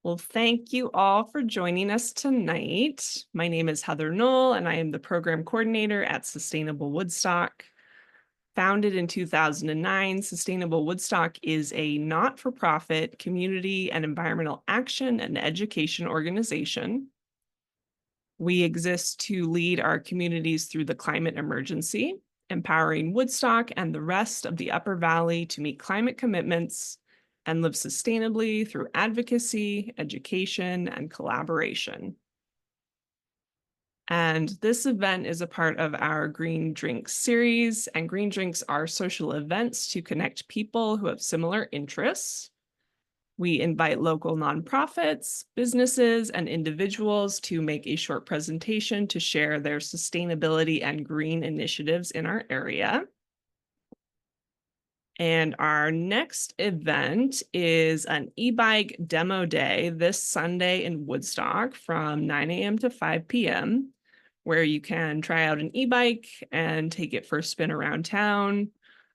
Well, thank you all for joining us tonight. My name is Heather Knoll, and I am the program coordinator at Sustainable Woodstock. Founded in 2009, Sustainable Woodstock is a not-for-profit community and environmental action and education organization. We exist to lead our communities through the climate emergency, empowering Woodstock and the rest of the Upper Valley to meet climate commitments and live sustainably through advocacy, education, and collaboration. And this event is a part of our Green Drinks series, and Green Drinks are social events to connect people who have similar interests. We invite local nonprofits, businesses, and individuals to make a short presentation to share their sustainability and green initiatives in our area. And our next event is an e-bike demo day this Sunday in Woodstock from 9 a.m. to 5 p.m., where you can try out an e-bike and take it for a spin around town,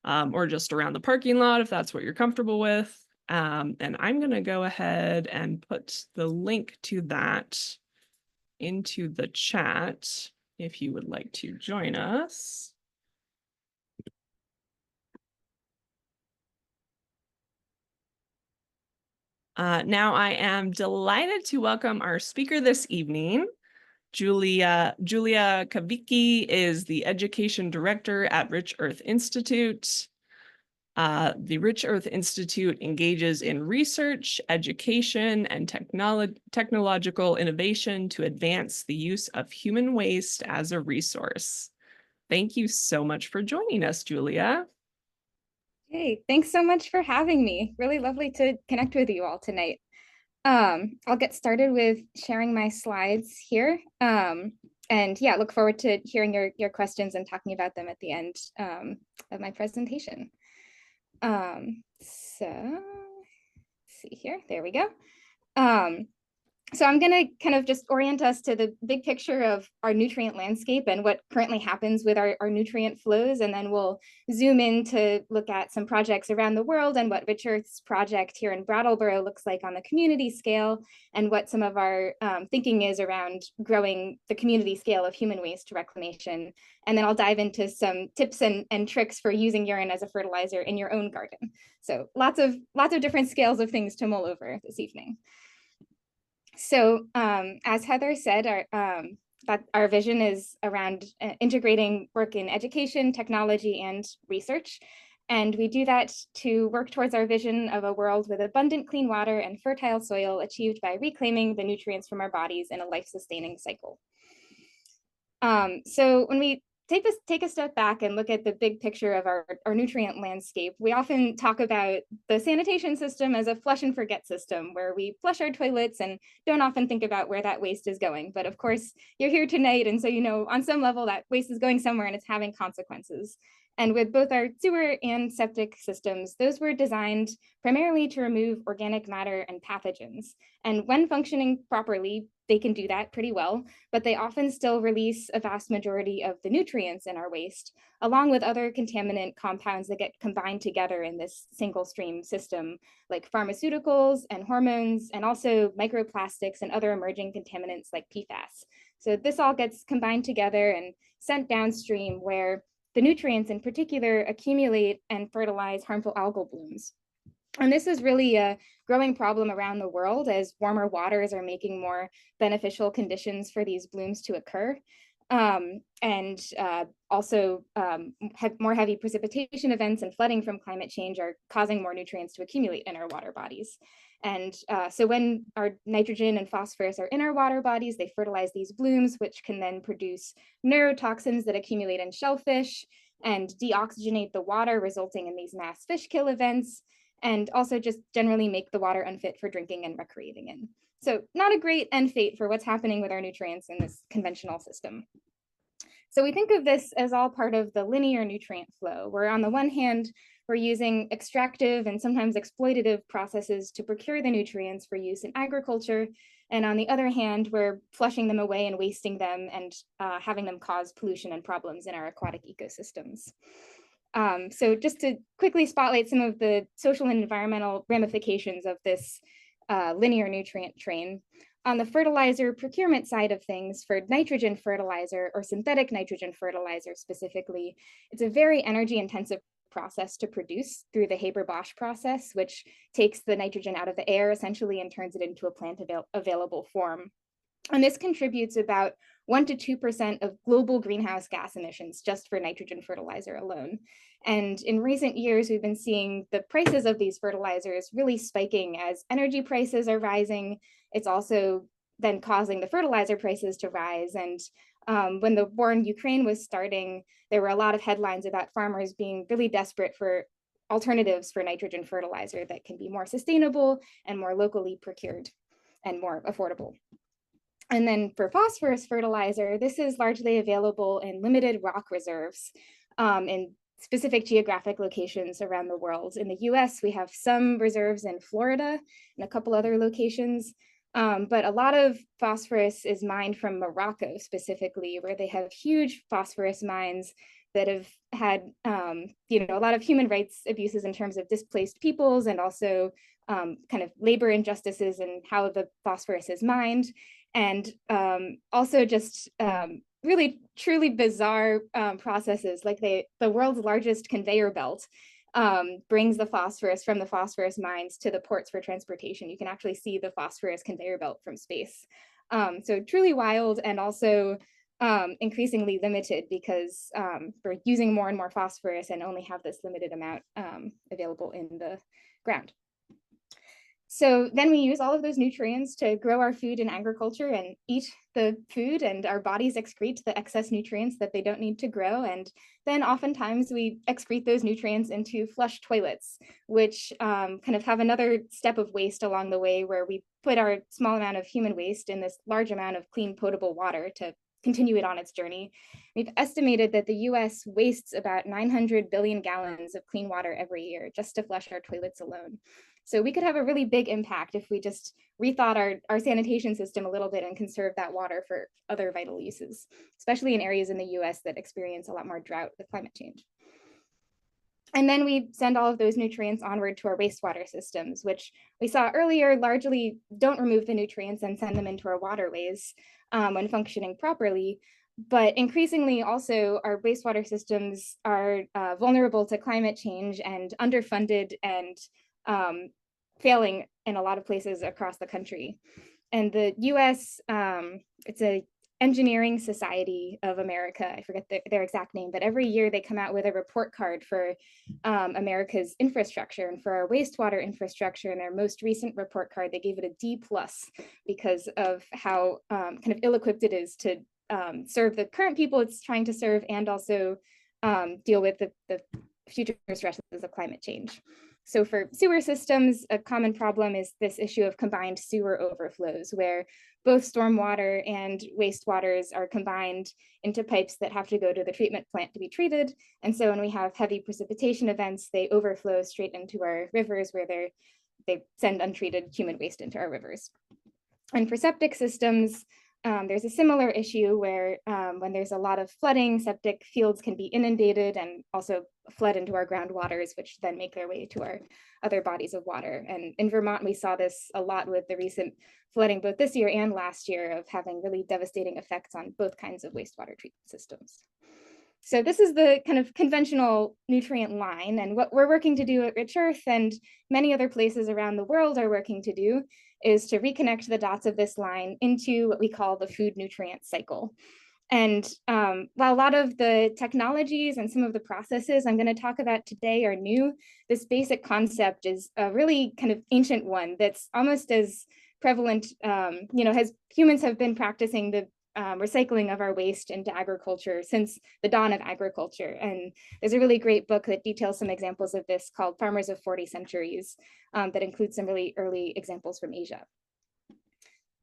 or just around the parking lot if that's what you're comfortable with. And I'm going to go ahead and put the link to that into the chat if you would like to join us. Now I am delighted to welcome our speaker this evening. Julia Kavicki is the Education Director at Rich Earth Institute. The Rich Earth Institute engages in research, education, and technological innovation to advance the use of human waste as a resource. Thank you so much for joining us, Julia. Hey, thanks so much for having me. Really lovely to connect with you all tonight. I'll get started with sharing my slides here. And yeah, look forward to hearing your questions and talking about them at the end of my presentation. So let's see here, there we go. So I'm going to kind of just orient us to the big picture of our nutrient landscape and what currently happens with our nutrient flows. And then we'll zoom in to look at some projects around the world and what Rich Earth's project here in Brattleboro looks like on the community scale, and what some of our thinking is around growing the community scale of human waste reclamation. And then I'll dive into some tips and tricks for using urine as a fertilizer in your own garden. So lots of different scales of things to mull over this evening. So as Heather said, our vision is around integrating work in education, technology, and research. And we do that to work towards our vision of a world with abundant clean water and fertile soil achieved by reclaiming the nutrients from our bodies in a life-sustaining cycle. So when we take a step back and look at the big picture of our nutrient landscape, we often talk about the sanitation system as a flush and forget system, where we flush our toilets and don't often think about where that waste is going. But of course, you're here tonight, and so you know on some level that waste is going somewhere and it's having consequences. And with both our sewer and septic systems, those were designed primarily to remove organic matter and pathogens. And when functioning properly, they can do that pretty well, but they often still release a vast majority of the nutrients in our waste, along with other contaminant compounds that get combined together in this single stream system, like pharmaceuticals and hormones, and also microplastics and other emerging contaminants like PFAS. So this all gets combined together and sent downstream, where the nutrients in particular accumulate and fertilize harmful algal blooms. And this is really a growing problem around the world as warmer waters are making more beneficial conditions for these blooms to occur. And also more heavy precipitation events and flooding from climate change are causing more nutrients to accumulate in our water bodies. And so when our nitrogen and phosphorus are in our water bodies, they fertilize these blooms, which can then produce neurotoxins that accumulate in shellfish and deoxygenate the water, resulting in these mass fish kill events, and also just generally make the water unfit for drinking and recreating in. So not a great end fate for what's happening with our nutrients in this conventional system. So we think of this as all part of the linear nutrient flow, where on the one hand, we're using extractive and sometimes exploitative processes to procure the nutrients for use in agriculture. And on the other hand, we're flushing them away and wasting them and having them cause pollution and problems in our aquatic ecosystems. So just to quickly spotlight some of the social and environmental ramifications of this linear nutrient train. On the fertilizer procurement side of things, for nitrogen fertilizer or synthetic nitrogen fertilizer specifically, it's a very energy intensive process to produce through the Haber-Bosch process, which takes the nitrogen out of the air essentially and turns it into a plant available form. And this contributes about 1 to 2% of global greenhouse gas emissions just for nitrogen fertilizer alone. And in recent years, we've been seeing the prices of these fertilizers really spiking as energy prices are rising. It's also then causing the fertilizer prices to rise. And when the war in Ukraine was starting, there were a lot of headlines about farmers being really desperate for alternatives for nitrogen fertilizer that can be more sustainable and more locally procured and more affordable. And then for phosphorus fertilizer, this is largely available in limited rock reserves in specific geographic locations around the world. In the US, we have some reserves in Florida and a couple other locations, but a lot of phosphorus is mined from Morocco specifically, where they have huge phosphorus mines that have had a lot of human rights abuses in terms of displaced peoples and also kind of labor injustices and how the phosphorus is mined. And also just really truly bizarre processes, like the world's largest conveyor belt brings the phosphorus from the phosphorus mines to the ports for transportation. You can actually see the phosphorus conveyor belt from space. So truly wild and also increasingly limited because we're using more and more phosphorus and only have this limited amount available in the ground. So then we use all of those nutrients to grow our food in agriculture and eat the food, and our bodies excrete the excess nutrients that they don't need to grow. And then oftentimes we excrete those nutrients into flush toilets, which kind of have another step of waste along the way where we put our small amount of human waste in this large amount of clean potable water to continue it on its journey. We've estimated that the US wastes about 900 billion gallons of clean water every year just to flush our toilets alone. So we could have a really big impact if we just rethought our sanitation system a little bit and conserve that water for other vital uses, especially in areas in the US that experience a lot more drought with climate change. And then we send all of those nutrients onward to our wastewater systems, which we saw earlier largely don't remove the nutrients and send them into our waterways when functioning properly. But increasingly also our wastewater systems are vulnerable to climate change and underfunded and failing in a lot of places across the country. And the US, it's a Engineering Society of America, I forget their exact name, but every year they come out with a report card for America's infrastructure. And for our wastewater infrastructure, in their most recent report card, they gave it a D+ because of how kind of ill-equipped it is to serve the current people it's trying to serve and also deal with the future stresses of climate change. So for sewer systems, a common problem is this issue of combined sewer overflows, where both stormwater and wastewaters are combined into pipes that have to go to the treatment plant to be treated. And so when we have heavy precipitation events, they overflow straight into our rivers where they send untreated human waste into our rivers. And for septic systems, there's a similar issue where when there's a lot of flooding, septic fields can be inundated and also flood into our groundwaters, which then make their way to our other bodies of water. And in Vermont, we saw this a lot with the recent flooding, both this year and last year, of having really devastating effects on both kinds of wastewater treatment systems. So this is the kind of conventional nutrient line, and what we're working to do at Rich Earth and many other places around the world are working to do is to reconnect the dots of this line into what we call the food nutrient cycle. And while a lot of the technologies and some of the processes I'm going to talk about today are new, this basic concept is a really kind of ancient one that's almost as prevalent, humans have been practicing the recycling of our waste into agriculture since the dawn of agriculture. And there's a really great book that details some examples of this called Farmers of 40 Centuries that includes some really early examples from Asia.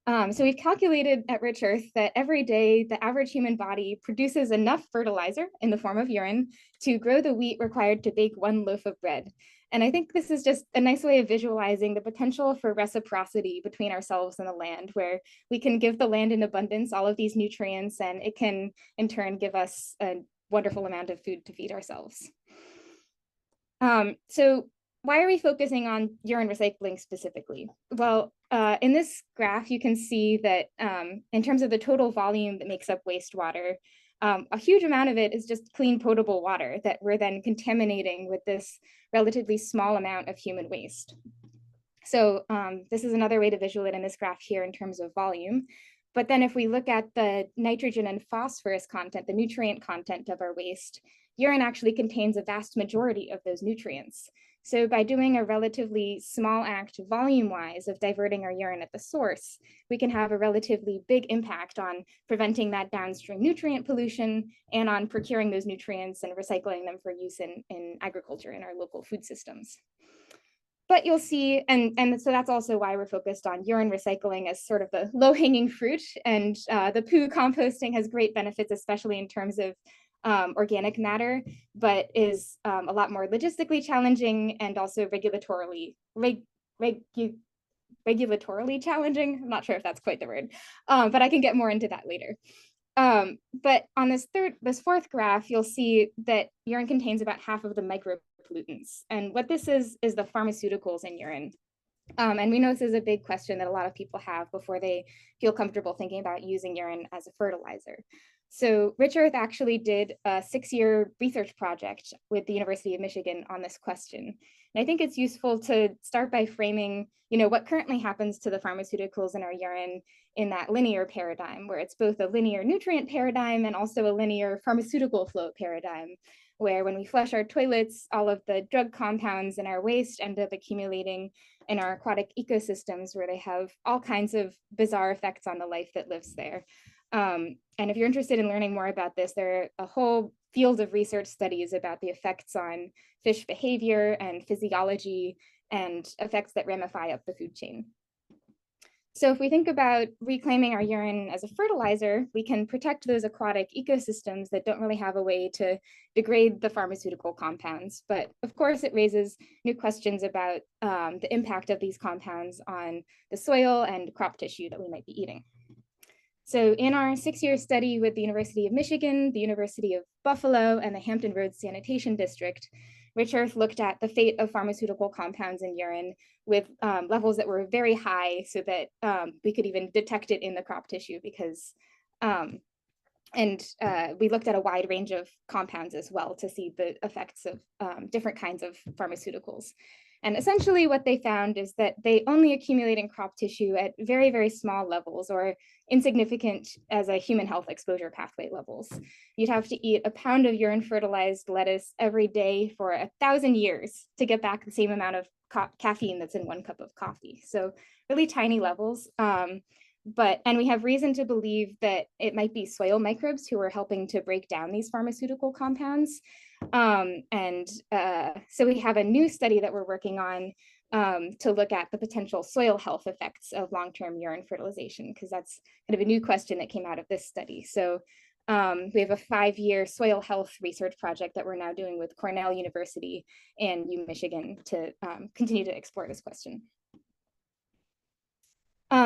So we've calculated at Rich Earth that every day the average human body produces enough fertilizer in the form of urine to grow the wheat required to bake 1 loaf of bread. And I think this is just a nice way of visualizing the potential for reciprocity between ourselves and the land, where we can give the land in abundance all of these nutrients, and it can in turn give us a wonderful amount of food to feed ourselves. So why are we focusing on urine recycling specifically? Well, in this graph, you can see that in terms of the total volume that makes up wastewater, a huge amount of it is just clean, potable water that we're then contaminating with this relatively small amount of human waste. So this is another way to visualize it in this graph here in terms of volume. But then if we look at the nitrogen and phosphorus content, the nutrient content of our waste, urine actually contains a vast majority of those nutrients. So by doing a relatively small act volume-wise of diverting our urine at the source, we can have a relatively big impact on preventing that downstream nutrient pollution and on procuring those nutrients and recycling them for use in agriculture in our local food systems. But you'll see, and so that's also why we're focused on urine recycling as sort of the low-hanging fruit. And the poo composting has great benefits, especially in terms of organic matter, but is a lot more logistically challenging and also regulatorily challenging. I'm not sure if that's quite the word, but I can get more into that later. But on this fourth graph, you'll see that urine contains about half of the micropollutants. And what this is the pharmaceuticals in urine. And we know this is a big question that a lot of people have before they feel comfortable thinking about using urine as a fertilizer. So Rich Earth actually did a 6-year research project with the University of Michigan on this question. And I think it's useful to start by framing, what currently happens to the pharmaceuticals in our urine in that linear paradigm, where it's both a linear nutrient paradigm and also a linear pharmaceutical flow paradigm, where when we flush our toilets, all of the drug compounds in our waste end up accumulating in our aquatic ecosystems, where they have all kinds of bizarre effects on the life that lives there. And if you're interested in learning more about this, there are a whole field of research studies about the effects on fish behavior and physiology and effects that ramify up the food chain. So if we think about reclaiming our urine as a fertilizer, we can protect those aquatic ecosystems that don't really have a way to degrade the pharmaceutical compounds. But of course, it raises new questions about the impact of these compounds on the soil and crop tissue that we might be eating. So in our 6-year study with the University of Michigan, the University of Buffalo, and the Hampton Roads Sanitation District, Rich Earth looked at the fate of pharmaceutical compounds in urine with levels that were very high so that we could even detect it in the crop tissue because, we looked at a wide range of compounds as well to see the effects of different kinds of pharmaceuticals. And essentially what they found is that they only accumulate in crop tissue at very, very small levels or insignificant as a human health exposure pathway levels. You'd have to eat a pound of urine fertilized lettuce every day for 1,000 years to get back the same amount of caffeine that's in 1 cup of coffee. So really tiny levels. And we have reason to believe that it might be soil microbes who are helping to break down these pharmaceutical compounds. So we have a new study that we're working on to look at the potential soil health effects of long-term urine fertilization, because that's kind of a new question that came out of this study. So we have a 5-year soil health research project that we're now doing with Cornell University and Michigan to continue to explore this question.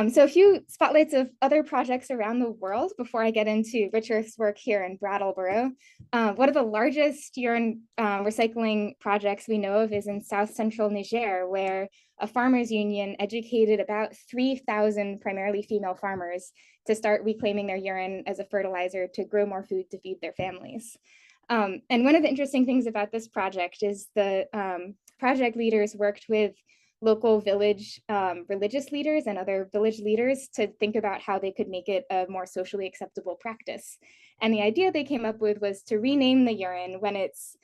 So a few spotlights of other projects around the world before I get into Rich Earth's work here in Brattleboro. One of the largest urine recycling projects we know of is in South Central Niger, where a farmers union educated about 3,000 primarily female farmers to start reclaiming their urine as a fertilizer to grow more food to feed their families. And one of the interesting things about this project is the project leaders worked with local village religious leaders and other village leaders to think about how they could make it a more socially acceptable practice. And the idea they came up with was to rename the urine when it's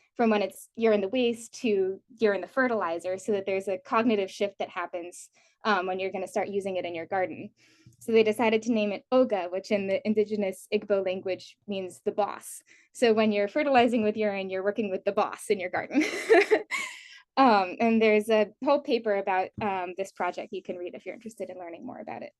urine the waste to urine the fertilizer, so that there's a cognitive shift that happens when you're going to start using it in your garden. So they decided to name it Oga, which in the indigenous Igbo language means the boss. So when you're fertilizing with urine, you're working with the boss in your garden. And there's a whole paper about this project you can read if you're interested in learning more about it.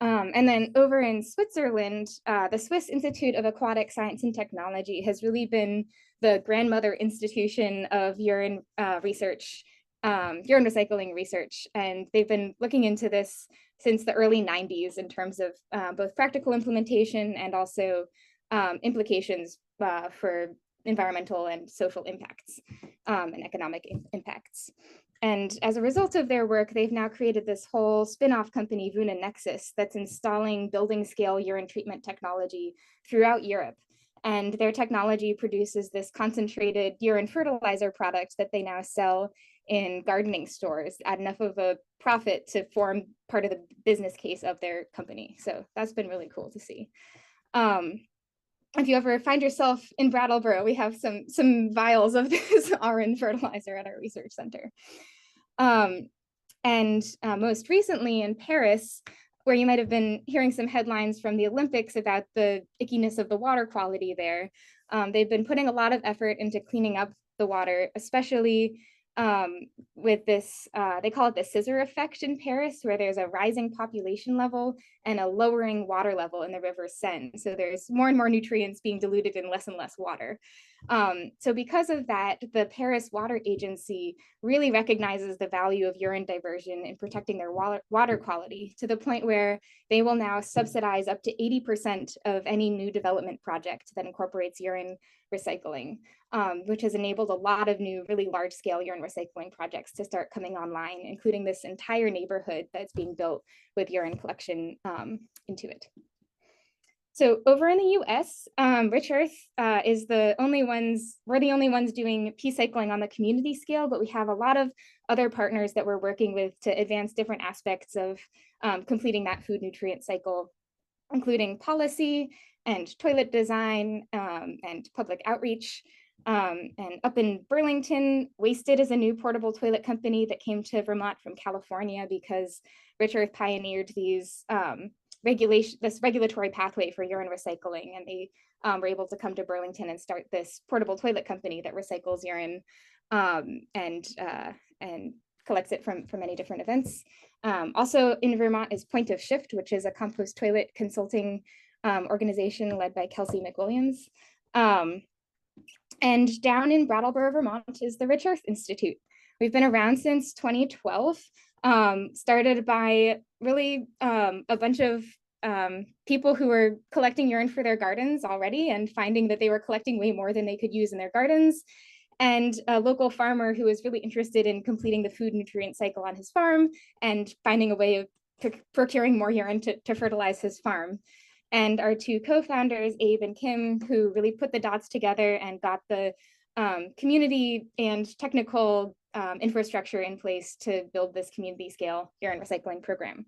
And then over in Switzerland, the Swiss Institute of Aquatic Science and Technology has really been the grandmother institution of urine research, urine recycling research. And they've been looking into this since the early 90s in terms of both practical implementation and also implications for environmental and social impacts and economic impacts. And as a result of their work, they've now created this whole spin-off company, Vuna Nexus, that's installing building scale urine treatment technology throughout Europe. And their technology produces this concentrated urine fertilizer product that they now sell in gardening stores at enough of a profit to form part of the business case of their company. So that's been really cool to see. If you ever find yourself in Brattleboro, we have some vials of this urine fertilizer at our research center. Most recently in Paris, where you might have been hearing some headlines from the Olympics about the ickiness of the water quality there, they've been putting a lot of effort into cleaning up the water, especially with this, they call it the scissor effect in Paris, where there's a rising population level and a lowering water level in the River Seine. So there's more and more nutrients being diluted in less and less water. So because of that, the Paris Water Agency really recognizes the value of urine diversion in protecting their water quality, to the point where they will now subsidize up to 80% of any new development project that incorporates urine recycling, which has enabled a lot of new, really large-scale urine recycling projects to start coming online, including this entire neighborhood that's being built with urine collection into it. So over in the US, Rich Earth is the only ones, we're the only ones doing Peecycling on the community scale, but we have a lot of other partners that we're working with to advance different aspects of completing that food nutrient cycle, including policy and toilet design and public outreach. And up in Burlington, Wasted is a new portable toilet company that came to Vermont from California because Rich Earth pioneered these this regulatory pathway for urine recycling, and they were able to come to Burlington and start this portable toilet company that recycles urine and collects it from many different events. Also in Vermont is Point of Shift, which is a compost toilet consulting organization led by Kelsey McWilliams. And down in Brattleboro, Vermont is the Rich Earth Institute. We've been around since 2012, started by really a bunch of people who were collecting urine for their gardens already and finding that they were collecting way more than they could use in their gardens, and a local farmer who was really interested in completing the food nutrient cycle on his farm and finding a way of procuring more urine to fertilize his farm. And our two co-founders, Abe and Kim, who really put the dots together and got the community and technical infrastructure in place to build this community scale urine recycling program,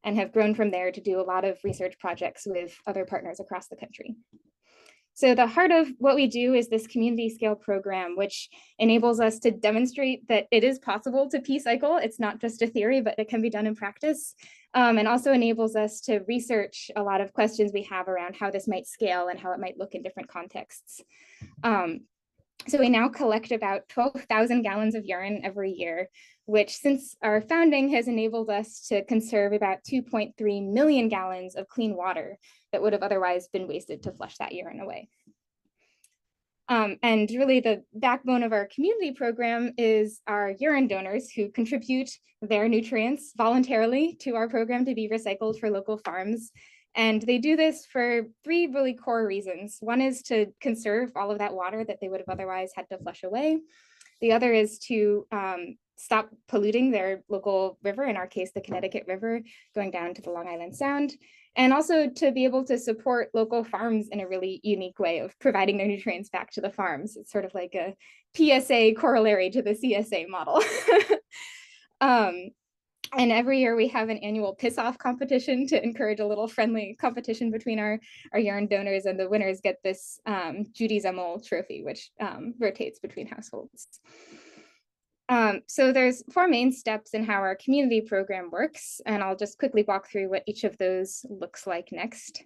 and have grown from there to do a lot of research projects with other partners across the country. So the heart of what we do is this community scale program, which enables us to demonstrate that it is possible to Peecycle. It's not just a theory, but it can be done in practice. And also enables us to research a lot of questions we have around how this might scale and how it might look in different contexts. So we now collect about 12,000 gallons of urine every year, which since our founding has enabled us to conserve about 2.3 million gallons of clean water that would have otherwise been wasted to flush that urine away. And really the backbone of our community program is our urine donors who contribute their nutrients voluntarily to our program to be recycled for local farms. And they do this for three really core reasons. One is to conserve all of that water that they would have otherwise had to flush away. The other is to stop polluting their local river, in our case, the Connecticut River, going down to the Long Island Sound, and also to be able to support local farms in a really unique way of providing their nutrients back to the farms. It's sort of like a PSA corollary to the CSA model. And every year we have an annual piss-off competition to encourage a little friendly competition between our urine donors, and the winners get this Judy Zemmel trophy, which rotates between households. So there's four main steps in how our community program works, and I'll just quickly walk through what each of those looks like next.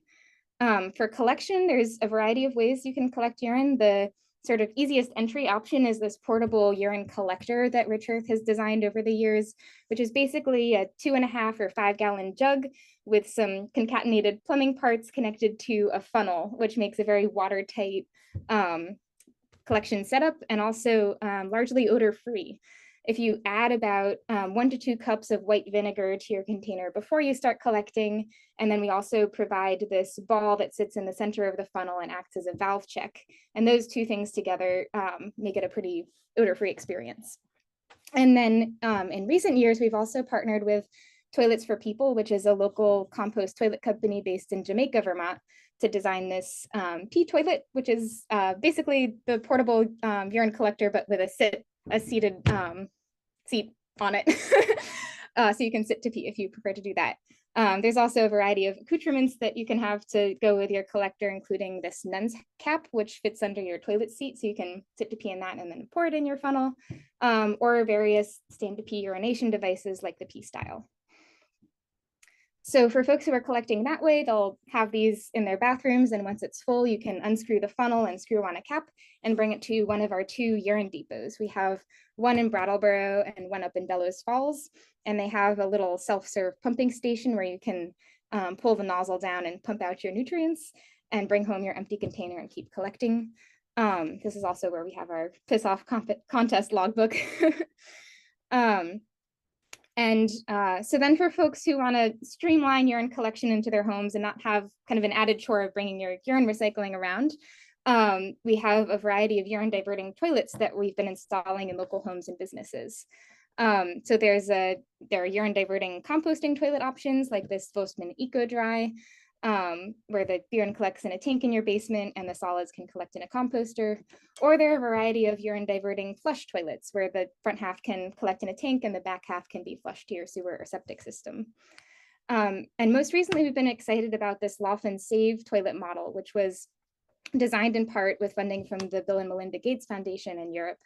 For collection, there's a variety of ways you can collect urine. The sort of easiest entry option is this portable urine collector that Rich Earth has designed over the years, which is basically a 2.5 or 5 gallon jug with some concatenated plumbing parts connected to a funnel, which makes a very watertight collection setup, and also largely odor-free. if you add about 1 to 2 cups of white vinegar to your container before you start collecting, and then we also provide this ball that sits in the center of the funnel and acts as a valve check. And those two things together make it a pretty odor-free experience. And then in recent years, we've also partnered with Toilets for People, which is a local compost toilet company based in Jamaica, Vermont, to design this pee toilet, which is basically the portable urine collector, but with a seated seat on it. So you can sit to pee if you prefer to do that. There's also a variety of accoutrements that you can have to go with your collector, including this nun's cap, which fits under your toilet seat. So you can sit to pee in that and then pour it in your funnel, or various stand to pee urination devices like the Peestyle. So for folks who are collecting that way, they'll have these in their bathrooms, and once it's full, you can unscrew the funnel and screw on a cap and bring it to one of our 2 urine depots. We have one in Brattleboro and one up in Bellows Falls, and they have a little self-serve pumping station where you can pull the nozzle down and pump out your nutrients and bring home your empty container and keep collecting. This is also where we have our piss off contest logbook. So then for folks who want to streamline urine collection into their homes and not have kind of an added chore of bringing your urine recycling around, we have a variety of urine diverting toilets that we've been installing in local homes and businesses. So there are urine diverting composting toilet options like this Vosman Eco Dry, where the urine collects in a tank in your basement and the solids can collect in a composter. Or there are a variety of urine diverting flush toilets where the front half can collect in a tank and the back half can be flushed to your sewer or septic system. And most recently, we've been excited about this Laughlin Save toilet model, which was designed in part with funding from the Bill and Melinda Gates Foundation in Europe,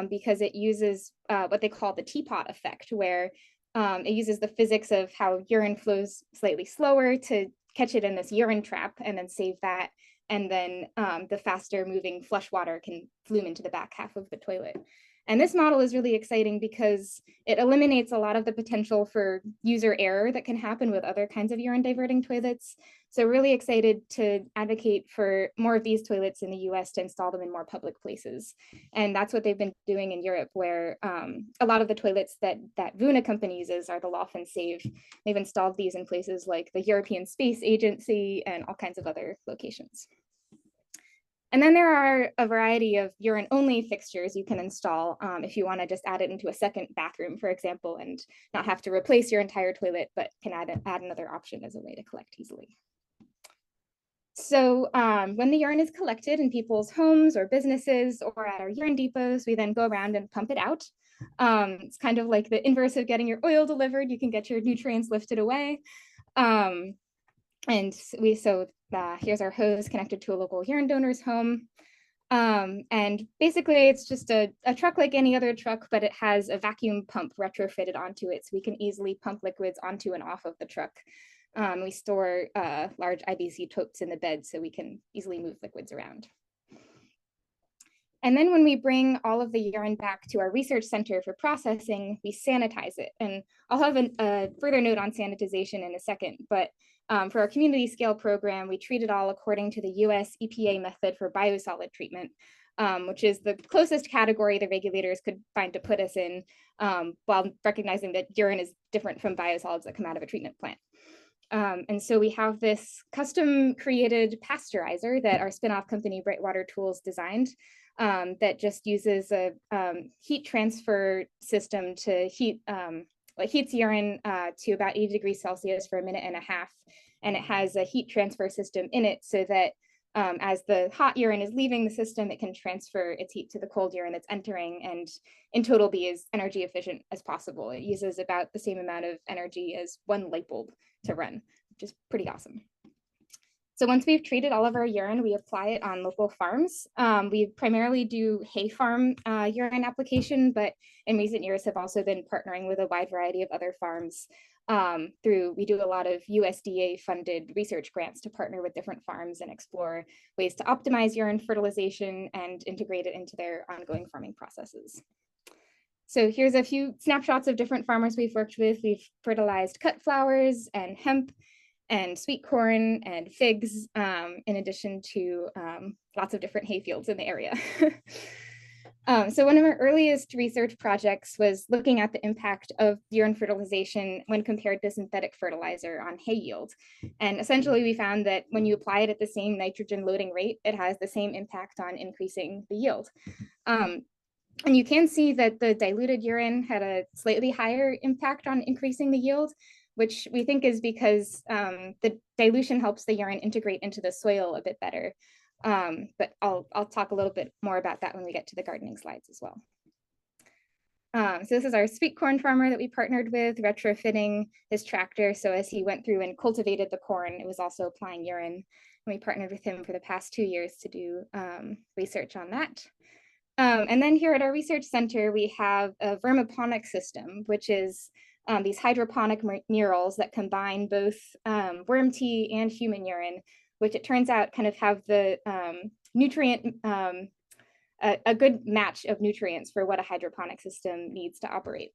because it uses what they call the teapot effect, where it uses the physics of how urine flows slightly slower to catch it in this urine trap and then save that. And then the faster moving flush water can flume into the back half of the toilet. And this model is really exciting because it eliminates a lot of the potential for user error that can happen with other kinds of urine diverting toilets. So really excited to advocate for more of these toilets in the US to install them in more public places. And that's what they've been doing in Europe, where a lot of the toilets that Vuna company uses are the Laughlin Save. They've installed these in places like the European Space Agency and all kinds of other locations. And then there are a variety of urine-only fixtures you can install if you want to just add it into a second bathroom, for example, and not have to replace your entire toilet, but can add another option as a way to collect easily. So when the urine is collected in people's homes or businesses or at our urine depots, we then go around and pump it out. It's kind of like the inverse of getting your oil delivered. You can get your nutrients lifted away. Here's our hose connected to a local urine donor's home. And basically it's just a truck like any other truck, but it has a vacuum pump retrofitted onto it. So we can easily pump liquids onto and off of the truck. We store large IBC totes in the bed so we can easily move liquids around. And then when we bring all of the urine back to our research center for processing, we sanitize it. And I'll have a further note on sanitization in a second, but for our community scale program, we treat it all according to the US EPA method for biosolid treatment, which is the closest category the regulators could find to put us in, while recognizing that urine is different from biosolids that come out of a treatment plant. And so we have this custom created pasteurizer that our spinoff company Brightwater Tools designed, that just uses a heat transfer system to heats urine to about 80 degrees Celsius for 1.5 minutes. And it has a heat transfer system in it so that as the hot urine is leaving the system, it can transfer its heat to the cold urine that's entering and in total be as energy efficient as possible. It uses about the same amount of energy as one light bulb to run, which is pretty awesome. So once we've treated all of our urine, we apply it on local farms. We primarily do hay farm urine application, but in recent years have also been partnering with a wide variety of other farms we do a lot of USDA funded research grants to partner with different farms and explore ways to optimize urine fertilization and integrate it into their ongoing farming processes. So here's a few snapshots of different farmers we've worked with. We've fertilized cut flowers and hemp and sweet corn and figs, in addition to lots of different hay fields in the area. So one of our earliest research projects was looking at the impact of urine fertilization when compared to synthetic fertilizer on hay yield. And essentially we found that when you apply it at the same nitrogen loading rate, it has the same impact on increasing the yield. And you can see that the diluted urine had a slightly higher impact on increasing the yield, which we think is because the dilution helps the urine integrate into the soil a bit better. But I'll talk a little bit more about that when we get to the gardening slides as well. So this is our sweet corn farmer that we partnered with, retrofitting his tractor. So as he went through and cultivated the corn, it was also applying urine. And we partnered with him for the past 2 years to do research on that. And then here at our research center, we have a vermiponic system, which is these hydroponic murals that combine both worm tea and human urine, which it turns out kind of have the nutrient, a good match of nutrients for what a hydroponic system needs to operate.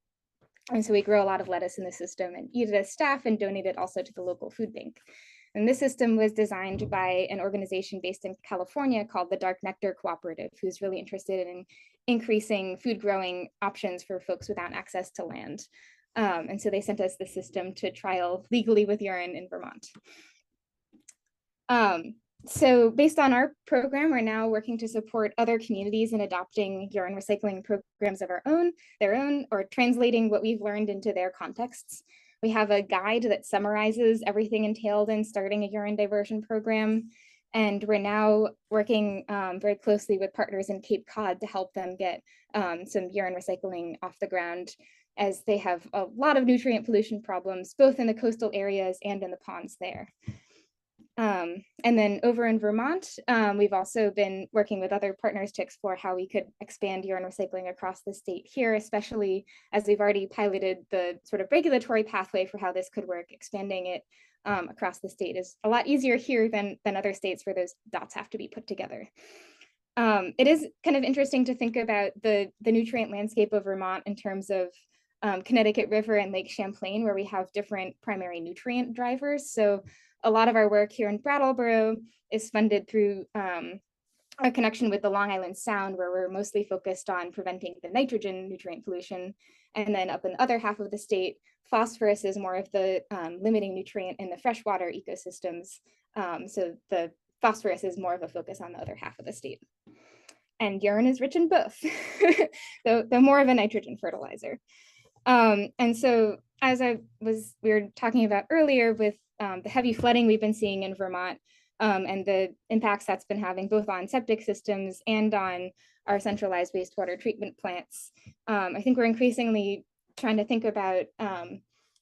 And so we grow a lot of lettuce in the system and eat it as staff and donate it also to the local food bank. And this system was designed by an organization based in California called the Dark Nectar Cooperative, who's really interested in increasing food growing options for folks without access to land. And so they sent us the system to trial legally with urine in Vermont. So based on our program, we're now working to support other communities in adopting urine recycling programs of their own, or translating what we've learned into their contexts. We have a guide that summarizes everything entailed in starting a urine diversion program. And we're now working very closely with partners in Cape Cod to help them get some urine recycling off the ground, as they have a lot of nutrient pollution problems, both in the coastal areas and in the ponds there. And then over in Vermont, we've also been working with other partners to explore how we could expand urine recycling across the state here, especially as we've already piloted the sort of regulatory pathway for how this could work. Expanding it across the state is a lot easier here than other states where those dots have to be put together. It is kind of interesting to think about the nutrient landscape of Vermont in terms of Connecticut River and Lake Champlain, where we have different primary nutrient drivers. So a lot of our work here in Brattleboro is funded through a connection with the Long Island Sound, where we're mostly focused on preventing the nitrogen nutrient pollution. And then up in the other half of the state, phosphorus is more of the limiting nutrient in the freshwater ecosystems. So the phosphorus is more of a focus on the other half of the state. And urine is rich in both, so they're more of a nitrogen fertilizer. And so as we were talking about earlier with the heavy flooding we've been seeing in Vermont and the impacts that's been having both on septic systems and on our centralized wastewater treatment plants, I think we're increasingly trying to think about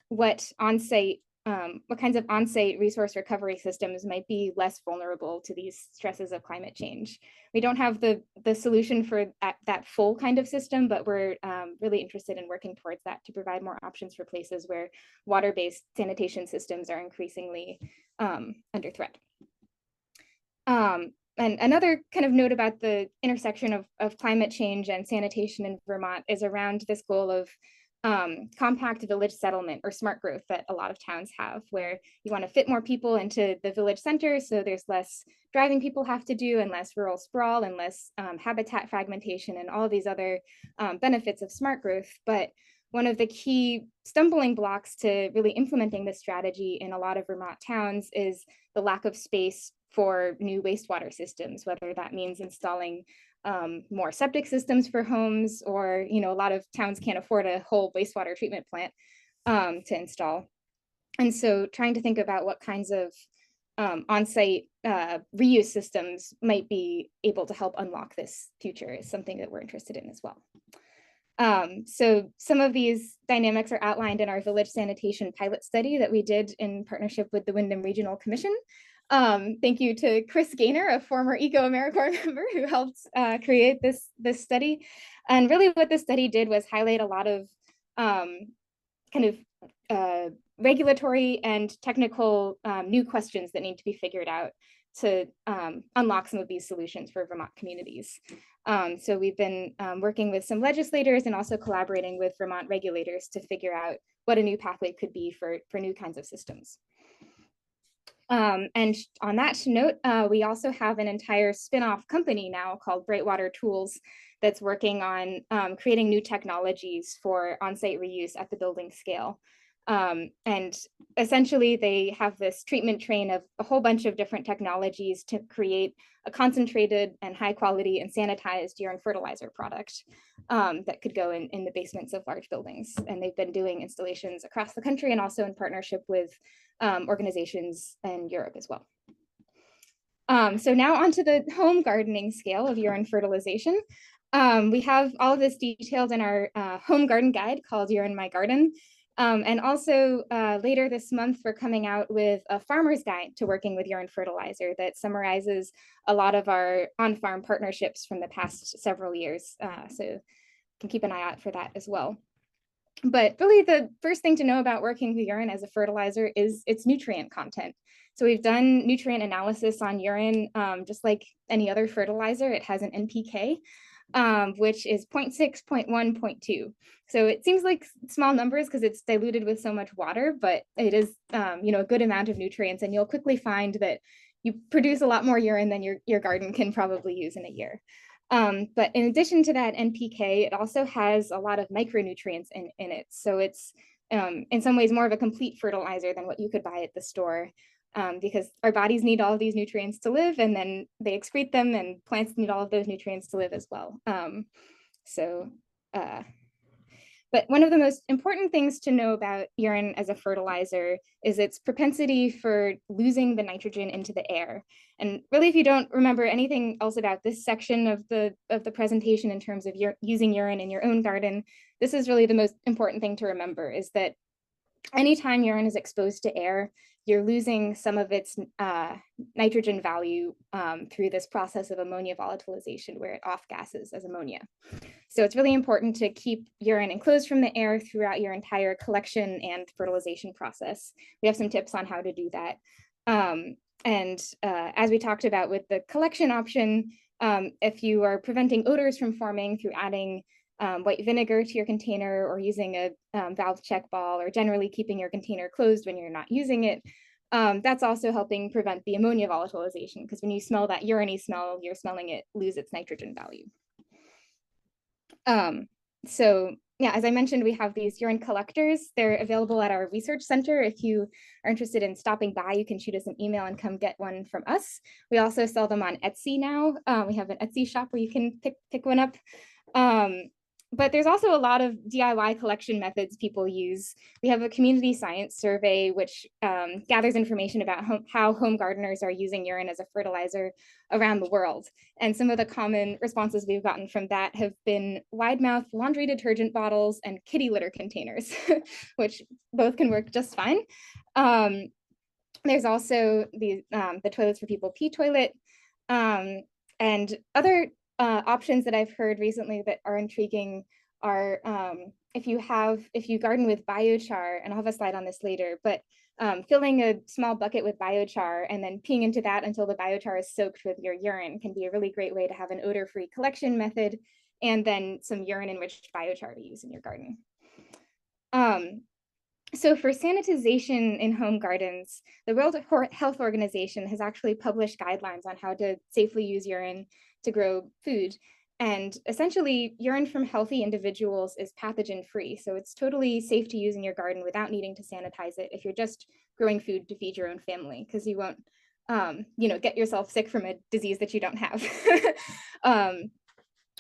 what kinds of on-site resource recovery systems might be less vulnerable to these stresses of climate change. We don't have the solution for that full kind of system, but we're really interested in working towards that to provide more options for places where water-based sanitation systems are increasingly under threat. And another kind of note about the intersection of climate change and sanitation in Vermont is around this goal of compact village settlement, or smart growth, that a lot of towns have, where you want to fit more people into the village center, so there's less driving people have to do, and less rural sprawl, and less habitat fragmentation, and all of these other benefits of smart growth. But one of the key stumbling blocks to really implementing this strategy in a lot of Vermont towns is the lack of space for new wastewater systems, whether that means installing more septic systems for homes, or, a lot of towns can't afford a whole wastewater treatment plant to install. And so trying to think about what kinds of on-site reuse systems might be able to help unlock this future is something that we're interested in as well. So some of these dynamics are outlined in our village sanitation pilot study that we did in partnership with the Windham Regional Commission. Thank you to Chris Gaynor, a former Eco AmeriCorps member, who helped create this study. And really what this study did was highlight a lot of kind of regulatory and technical new questions that need to be figured out to unlock some of these solutions for Vermont communities. So we've been working with some legislators and also collaborating with Vermont regulators to figure out what a new pathway could be for new kinds of systems. And on that note, we also have an entire spin-off company now called Brightwater Tools that's working on creating new technologies for on-site reuse at the building scale. And essentially, they have this treatment train of a whole bunch of different technologies to create a concentrated and high quality and sanitized urine fertilizer product that could go in the basements of large buildings. And they've been doing installations across the country and also in partnership with organizations in Europe as well. So now onto the home gardening scale of urine fertilization. We have all of this detailed in our home garden guide called Urine My Garden. And also later this month, we're coming out with a farmer's guide to working with urine fertilizer that summarizes a lot of our on-farm partnerships from the past several years. So you can keep an eye out for that as well. But really the first thing to know about working with urine as a fertilizer is its nutrient content. So we've done nutrient analysis on urine, just like any other fertilizer. It has an NPK, which is 0.6, 0.1, 0.2. So it seems like small numbers because it's diluted with so much water, but it is a good amount of nutrients, and you'll quickly find that you produce a lot more urine than your garden can probably use in a year. But in addition to that NPK, it also has a lot of micronutrients in it. So it's in some ways more of a complete fertilizer than what you could buy at the store, because our bodies need all of these nutrients to live, and then they excrete them, and plants need all of those nutrients to live as well. But one of the most important things to know about urine as a fertilizer is its propensity for losing the nitrogen into the air. And really, if you don't remember anything else about this section of the presentation in terms of using urine in your own garden, this is really the most important thing to remember, is that anytime urine is exposed to air, you're losing some of its nitrogen value through this process of ammonia volatilization, where it off gases as ammonia. So it's really important to keep urine enclosed from the air throughout your entire collection and fertilization process. We have some tips on how to do that. As we talked about with the collection option, if you are preventing odors from forming through adding white vinegar to your container, or using a valve check ball, or generally keeping your container closed when you're not using it, that's also helping prevent the ammonia volatilization, because when you smell that urine smell, you're smelling it lose its nitrogen value. So yeah, as I mentioned, we have these urine collectors. They're available at our research center. If you are interested in stopping by, you can shoot us an email and come get one from us. We also sell them on Etsy now. We have an Etsy shop where you can pick one up. But there's also a lot of DIY collection methods people use. We have a community science survey, which gathers information about how home gardeners are using urine as a fertilizer around the world. And some of the common responses we've gotten from that have been wide-mouth laundry detergent bottles and kitty litter containers, which both can work just fine. There's also the Toilets for People pee toilet, and other options that I've heard recently that are intriguing are if you garden with biochar, and I'll have a slide on this later, but filling a small bucket with biochar and then peeing into that until the biochar is soaked with your urine can be a really great way to have an odor-free collection method, and then some urine-enriched biochar to use in your garden. So for sanitization in home gardens, the World Health Organization has actually published guidelines on how to safely use urine to grow food. And essentially, urine from healthy individuals is pathogen-free. So it's totally safe to use in your garden without needing to sanitize it if you're just growing food to feed your own family, because you won't get yourself sick from a disease that you don't have.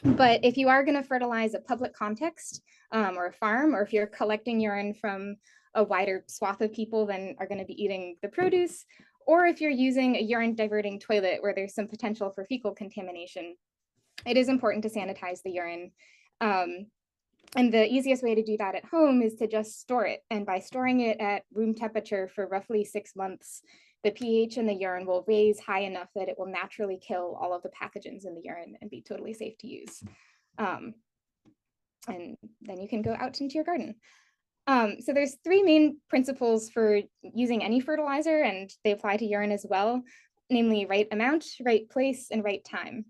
But if you are going to fertilize a public context or a farm, or if you're collecting urine from a wider swath of people than are going to be eating the produce, or if you're using a urine diverting toilet where there's some potential for fecal contamination, it is important to sanitize the urine. And the easiest way to do that at home is to just store it. And by storing it at room temperature for roughly 6 months, the pH in the urine will raise high enough that it will naturally kill all of the pathogens in the urine and be totally safe to use. And then you can go out into your garden. So there's 3 main principles for using any fertilizer, and they apply to urine as well, namely right amount, right place, and right time.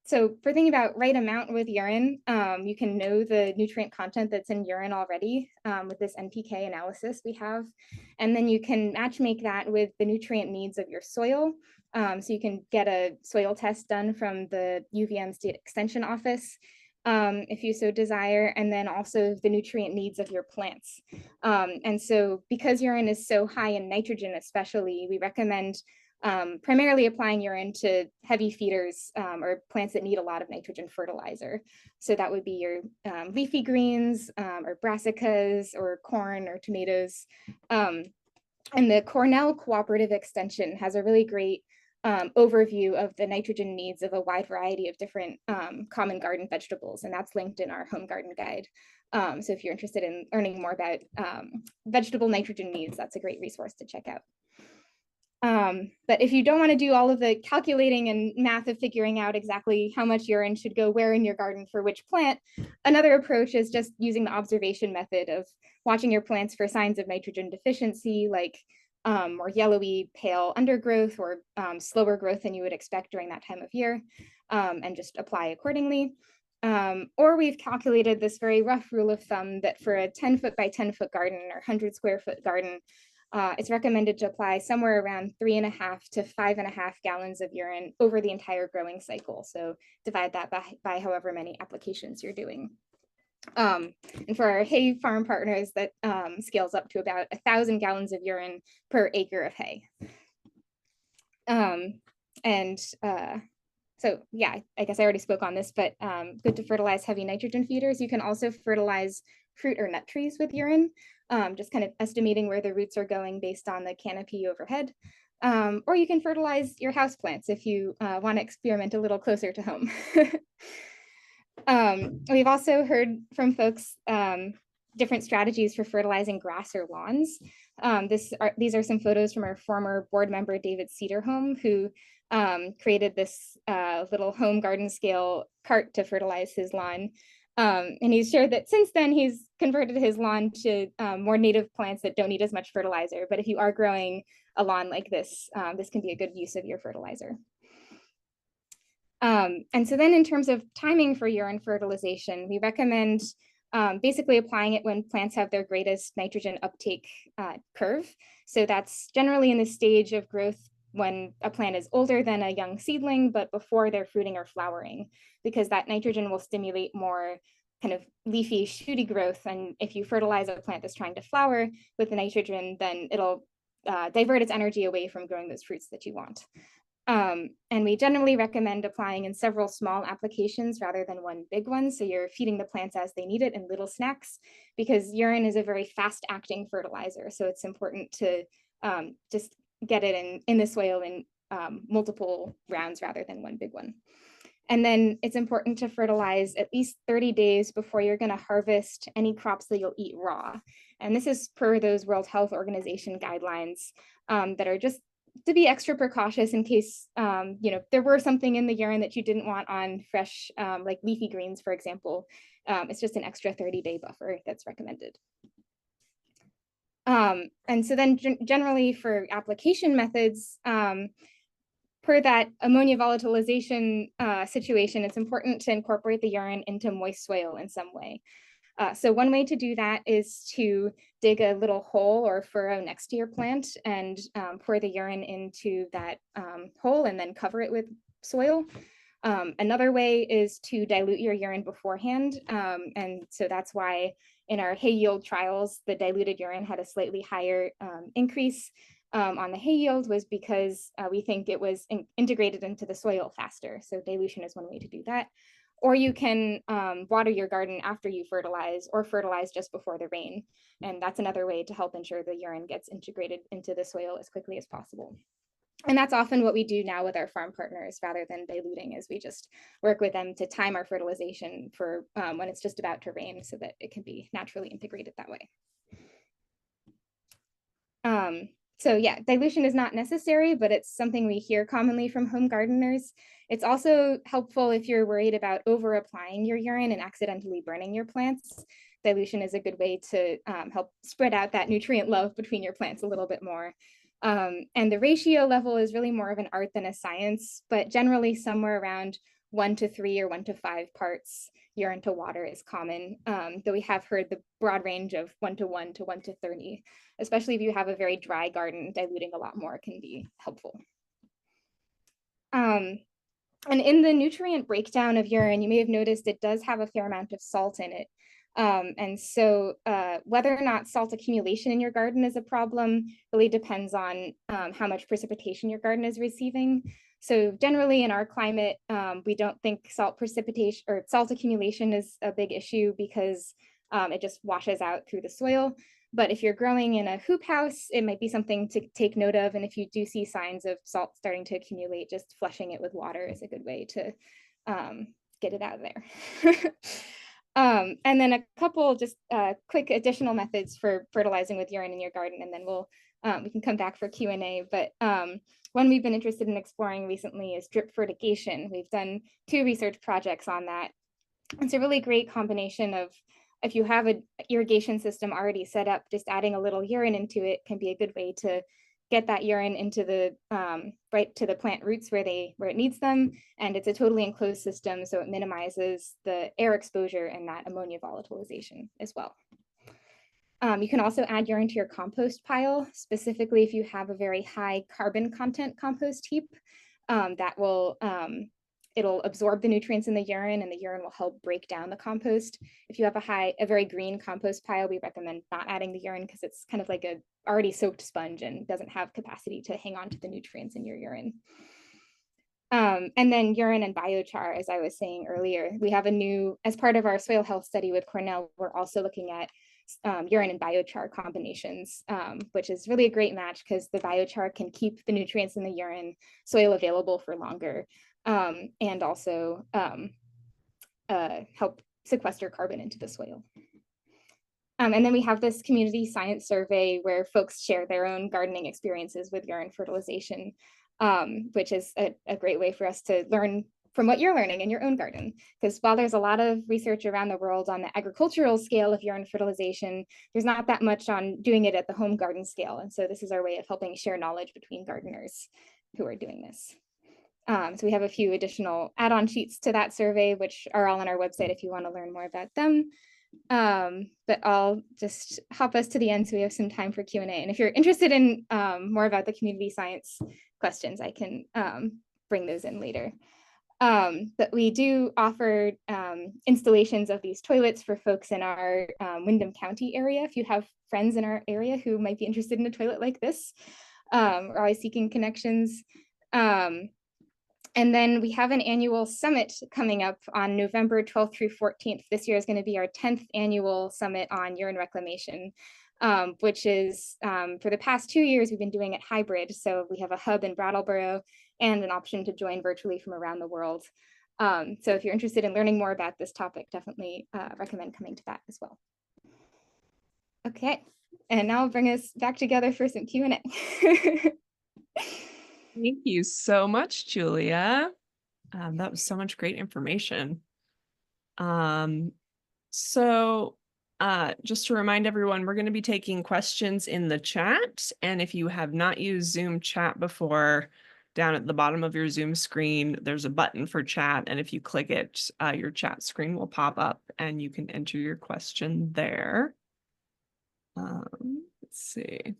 So for thinking about right amount with urine, you can know the nutrient content that's in urine already with this NPK analysis we have. And then you can match make that with the nutrient needs of your soil. So you can get a soil test done from the UVM State Extension Office if you so desire, and then also the nutrient needs of your plants. And so because urine is so high in nitrogen especially, we recommend primarily applying urine to heavy feeders or plants that need a lot of nitrogen fertilizer. So that would be your leafy greens or brassicas or corn or tomatoes. And the Cornell Cooperative Extension has a really great overview of the nitrogen needs of a wide variety of different common garden vegetables, and that's linked in our home garden guide. So if you're interested in learning more about vegetable nitrogen needs, that's a great resource to check out. But if you don't want to do all of the calculating and math of figuring out exactly how much urine should go where in your garden for which plant, another approach is just using the observation method of watching your plants for signs of nitrogen deficiency, like more yellowy, pale undergrowth or slower growth than you would expect during that time of year, and just apply accordingly. Or we've calculated this very rough rule of thumb that for a 10-foot by 10-foot garden or 100-square-foot garden, it's recommended to apply somewhere around 3.5 to 5.5 gallons of urine over the entire growing cycle. So divide that by however many applications you're doing. And for our hay farm partners, that scales up to about 1,000 gallons of urine per acre of hay. So yeah, I guess I already spoke on this, but good to fertilize heavy nitrogen feeders. You can also fertilize fruit or nut trees with urine, just kind of estimating where the roots are going based on the canopy overhead. Or you can fertilize your house plants if you want to experiment a little closer to home. We've also heard from folks different strategies for fertilizing grass or lawns. These are some photos from our former board member, David Cedarholm, who created this little home garden scale cart to fertilize his lawn. And he's shared that since then he's converted his lawn to more native plants that don't need as much fertilizer. But if you are growing a lawn like this, this can be a good use of your fertilizer. And so then in terms of timing for urine fertilization, we recommend basically applying it when plants have their greatest nitrogen uptake curve. So that's generally in the stage of growth when a plant is older than a young seedling, but before they're fruiting or flowering, because that nitrogen will stimulate more kind of leafy, shooty growth. And if you fertilize a plant that's trying to flower with the nitrogen, then it'll divert its energy away from growing those fruits that you want. And we generally recommend applying in several small applications rather than one big one. So you're feeding the plants as they need it in little snacks, because urine is a very fast acting fertilizer. So it's important to just get it in the soil in multiple rounds rather than one big one. And then it's important to fertilize at least 30 days before you're going to harvest any crops that you'll eat raw. And this is per those World Health Organization guidelines that are just to be extra precautious in case there were something in the urine that you didn't want on fresh, like leafy greens, for example. It's just an extra 30-day buffer that's recommended. And so then generally for application methods, per that ammonia volatilization situation, it's important to incorporate the urine into moist soil in some way. So one way to do that is to dig a little hole or furrow next to your plant and pour the urine into that hole and then cover it with soil. Another way is to dilute your urine beforehand. And so that's why in our hay yield trials, the diluted urine had a slightly higher increase on the hay yield, was because we think it was integrated into the soil faster. So dilution is one way to do that. Or you can water your garden after you fertilize, or fertilize just before the rain. And that's another way to help ensure the urine gets integrated into the soil as quickly as possible. And that's often what we do now with our farm partners, rather than diluting, is we just work with them to time our fertilization for when it's just about to rain, so that it can be naturally integrated that way. So yeah, dilution is not necessary, but it's something we hear commonly from home gardeners. It's also helpful if you're worried about over applying your urine and accidentally burning your plants. Dilution is a good way to help spread out that nutrient love between your plants a little bit more. And the ratio level is really more of an art than a science, but generally somewhere around 1 to 3 or 1 to 5 parts urine to water is common, though we have heard the broad range of 1 to 1 to 1 to 30, especially if you have a very dry garden, diluting a lot more can be helpful. And in the nutrient breakdown of urine, you may have noticed it does have a fair amount of salt in it. And so whether or not salt accumulation in your garden is a problem really depends on how much precipitation your garden is receiving. So generally in our climate, we don't think salt precipitation or salt accumulation is a big issue because it just washes out through the soil. But if you're growing in a hoop house, it might be something to take note of. And if you do see signs of salt starting to accumulate, just flushing it with water is a good way to get it out of there. And then a couple just quick additional methods for fertilizing with urine in your garden, and then we can come back for Q&A. But one we've been interested in exploring recently is drip fertigation. We've done 2 research projects on that. It's a really great combination of, if you have an irrigation system already set up, just adding a little urine into it can be a good way to get that urine into the right to the plant roots where it needs them. And it's a totally enclosed system, so it minimizes the air exposure and that ammonia volatilization as well. You can also add urine to your compost pile, specifically if you have a very high carbon content compost heap. That will it'll absorb the nutrients in the urine, and the urine will help break down the compost. If you have a very green compost pile, we recommend not adding the urine because it's kind of like a already soaked sponge and doesn't have capacity to hang on to the nutrients in your urine. And then urine and biochar, as I was saying earlier, we have as part of our soil health study with Cornell, we're also looking at urine and biochar combinations, which is really a great match because the biochar can keep the nutrients in the urine soil available for longer. And also help sequester carbon into the soil. And then we have this community science survey where folks share their own gardening experiences with urine fertilization, which is a great way for us to learn from what you're learning in your own garden. Because while there's a lot of research around the world on the agricultural scale of urine fertilization, there's not that much on doing it at the home garden scale. And so this is our way of helping share knowledge between gardeners who are doing this. So we have a few additional add-on sheets to that survey, which are all on our website if you want to learn more about them. But I'll just hop us to the end so we have some time for Q&A. And if you're interested in more about the community science questions, I can bring those in later. But we do offer installations of these toilets for folks in our Windham County area. If you have friends in our area who might be interested in a toilet like this, we're always seeking connections. And then we have an annual summit coming up on November 12th through 14th. This year is going to be our 10th annual summit on urine reclamation, which is for the past 2 years, we've been doing it hybrid. So we have a hub in Brattleboro and an option to join virtually from around the world. So if you're interested in learning more about this topic, definitely recommend coming to that as well. Okay, and now I'll bring us back together for some Q&A. Thank you so much, Julia. That was so much great information. So just to remind everyone, we're going to be taking questions in the chat. And if you have not used Zoom chat before, down at the bottom of your Zoom screen, there's a button for chat. And if you click it, your chat screen will pop up and you can enter your question there. Let's see.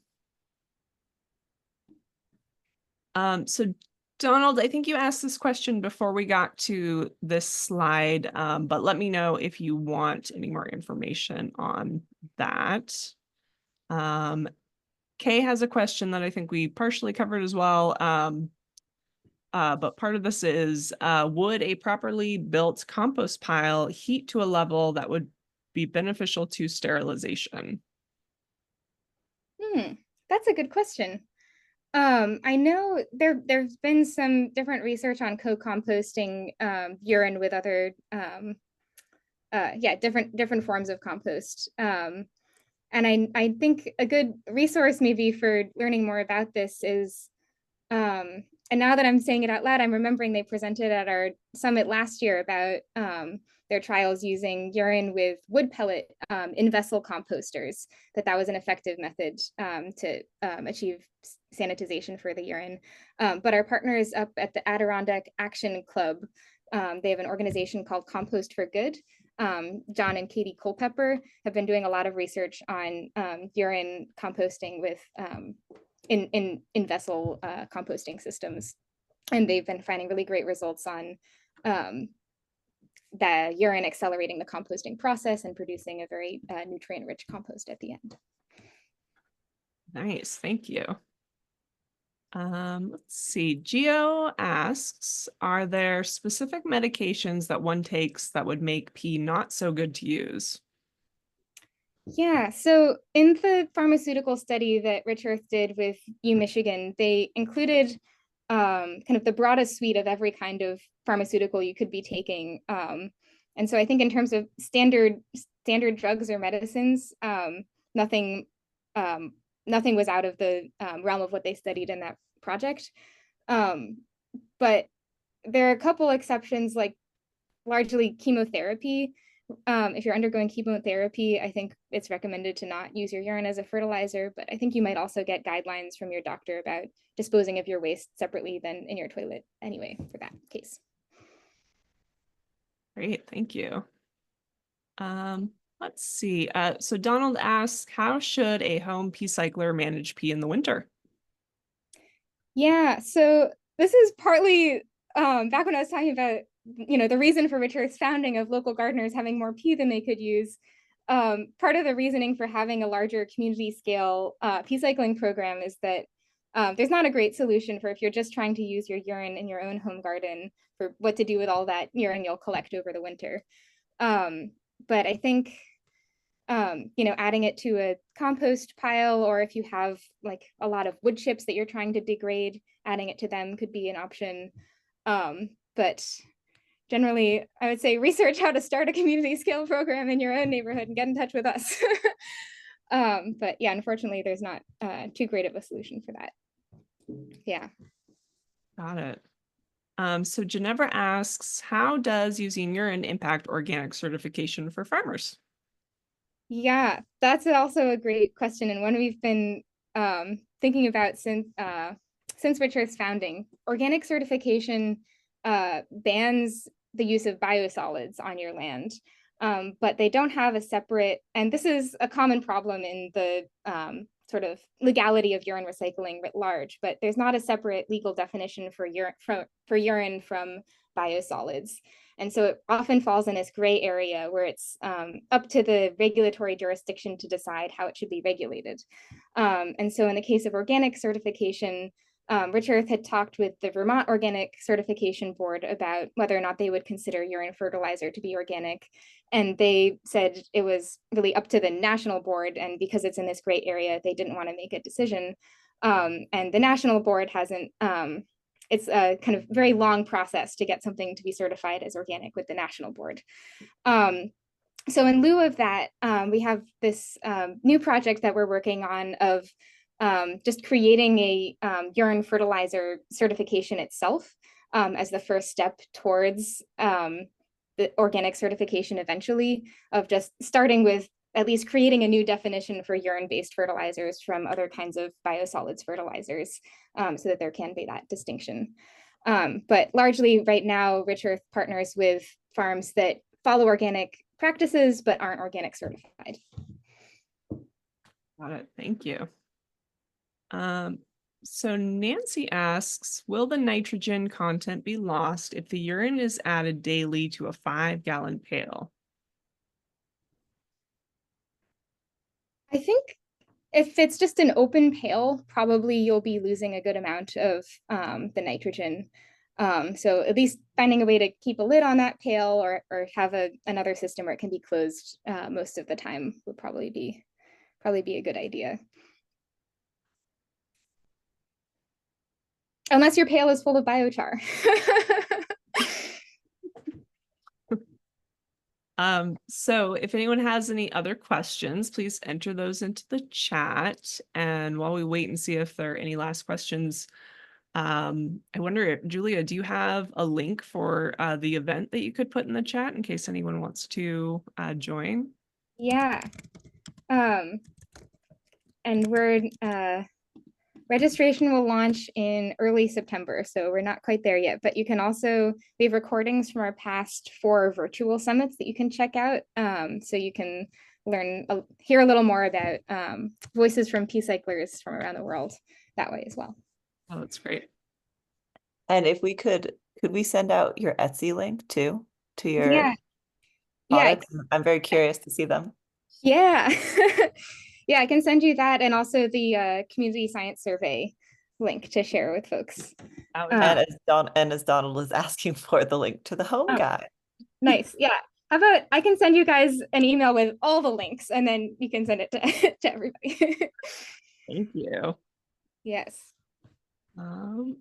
So Donald, I think you asked this question before we got to this slide, but let me know if you want any more information on that. Kay has a question that I think we partially covered as well, but part of this is, would a properly built compost pile heat to a level that would be beneficial to sterilization? That's a good question. I know there's been some different research on co-composting urine with other different forms of compost. And I think a good resource maybe for learning more about this is, and now that I'm saying it out loud, I'm remembering they presented at our summit last year about their trials using urine with wood pellet in vessel composters, that was an effective method to achieve sanitization for the urine. But our partners up at the Adirondack Action Club They have an organization called Compost for Good. John and Katie Culpepper have been doing a lot of research on urine composting with in vessel composting systems, and they've been finding really great results on the urine accelerating the composting process and producing a very nutrient-rich compost at the end. Nice, thank you. Let's see. Geo asks, are there specific medications that one takes that would make pee not so good to use? Yeah, so in the pharmaceutical study that Rich Earth did with Michigan, they included kind of the broadest suite of every kind of pharmaceutical you could be taking. And so I think in terms of standard drugs or medicines, nothing nothing was out of the realm of what they studied in that project. But there are a couple exceptions, like largely chemotherapy. If you're undergoing chemotherapy, I think it's recommended to not use your urine as a fertilizer, but I think you might also get guidelines from your doctor about disposing of your waste separately than in your toilet anyway, for that case. Great, thank you. Let's see. So Donald asks, how should a home pee cycler manage pee in the winter? Yeah, so this is partly back when I was talking about, the reason for Rich Earth's founding of local gardeners having more pee than they could use. Part of the reasoning for having a larger community scale pee cycling program is that there's not a great solution for if you're just trying to use your urine in your own home garden for what to do with all that urine you'll collect over the winter. But I think adding it to a compost pile, or if you have like a lot of wood chips that you're trying to degrade, adding it to them could be an option. But generally, I would say research how to start a community scale program in your own neighborhood and get in touch with us. But yeah, unfortunately, there's not too great of a solution for that. Yeah. Got it. So Ginevra asks, how does using urine impact organic certification for farmers? Yeah, that's also a great question, and one we've been thinking about since Rich Earth's founding. Organic certification bans the use of biosolids on your land, but they don't have a separate, and this is a common problem in the sort of legality of urine recycling writ large, but there's not a separate legal definition for urine from biosolids. And so it often falls in this gray area where it's up to the regulatory jurisdiction to decide how it should be regulated. And so in the case of organic certification, Rich Earth had talked with the Vermont Organic Certification Board about whether or not they would consider urine fertilizer to be organic. And they said it was really up to the national board. And because it's in this gray area, they didn't want to make a decision. And the national board hasn't, it's a kind of very long process to get something to be certified as organic with the national board. So in lieu of that, we have this new project that we're working on of just creating a urine fertilizer certification itself as the first step towards the organic certification eventually, of just starting with at least creating a new definition for urine-based fertilizers from other kinds of biosolids fertilizers, so that there can be that distinction. But largely right now, Rich Earth partners with farms that follow organic practices but aren't organic certified. Got it. Thank you. So Nancy asks, will the nitrogen content be lost if the urine is added daily to a 5-gallon pail? I think if it's just an open pail, probably you'll be losing a good amount of the nitrogen. So at least finding a way to keep a lid on that pail, or have another system where it can be closed most of the time would probably be a good idea. Unless your pail is full of biochar. So if anyone has any other questions, please enter those into the chat. And while we wait and see if there are any last questions, I wonder, Julia, do you have a link for the event that you could put in the chat in case anyone wants to join? Yeah. And we're Registration will launch in early September, so we're not quite there yet, but you can also, we have recordings from our past 4 virtual summits that you can check out. So you can hear a little more about voices from Peecyclers from around the world that way as well. Oh, that's great. And if we could we send out your Etsy link too to your Yeah, products? I'm very curious to see them. yeah. Yeah, I can send you that and also the community science survey link to share with folks. And as Donald is asking for the link to the home Oh, guide. nice. Yeah. How about I can send you guys an email with all the links and then you can send it to everybody. Thank you. Yes. All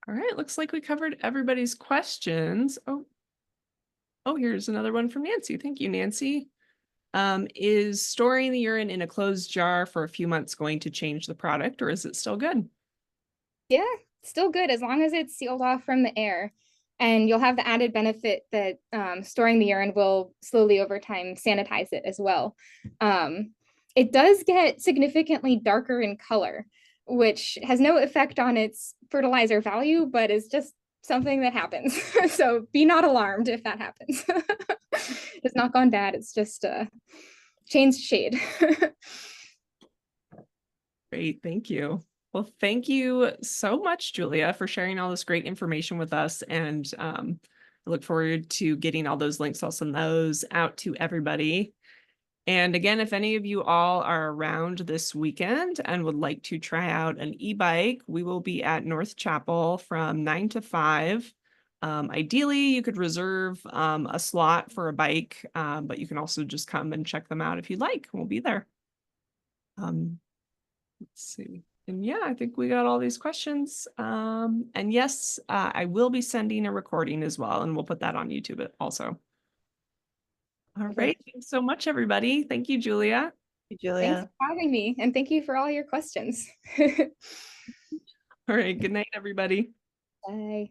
right, looks like we covered everybody's questions. Oh, here's another one from Nancy. Thank you, Nancy. Is storing the urine in a closed jar for a few months going to change the product, or is it still good? Yeah, still good as long as it's sealed off from the air. And you'll have the added benefit that storing the urine will slowly over time sanitize it as well. It does get significantly darker in color, which has no effect on its fertilizer value, but is just something that happens. So be not alarmed if that happens. It's not gone bad. It's just changed shade. Great, thank you. Well, thank you so much, Julia, for sharing all this great information with us. And I look forward to getting all those links. I'll send those out to everybody. And again, if any of you all are around this weekend and would like to try out an e-bike, we will be at North Chapel from 9 to 5. Ideally, you could reserve a slot for a bike, but you can also just come and check them out if you'd like. We'll be there. Let's see. And yeah, I think we got all these questions. And yes, I will be sending a recording as well, and we'll put that on YouTube also. All right. Thanks so much, everybody. Thank you, Julia. Julia. Thanks for having me, and thank you for all your questions. All right. Good night, everybody. Bye.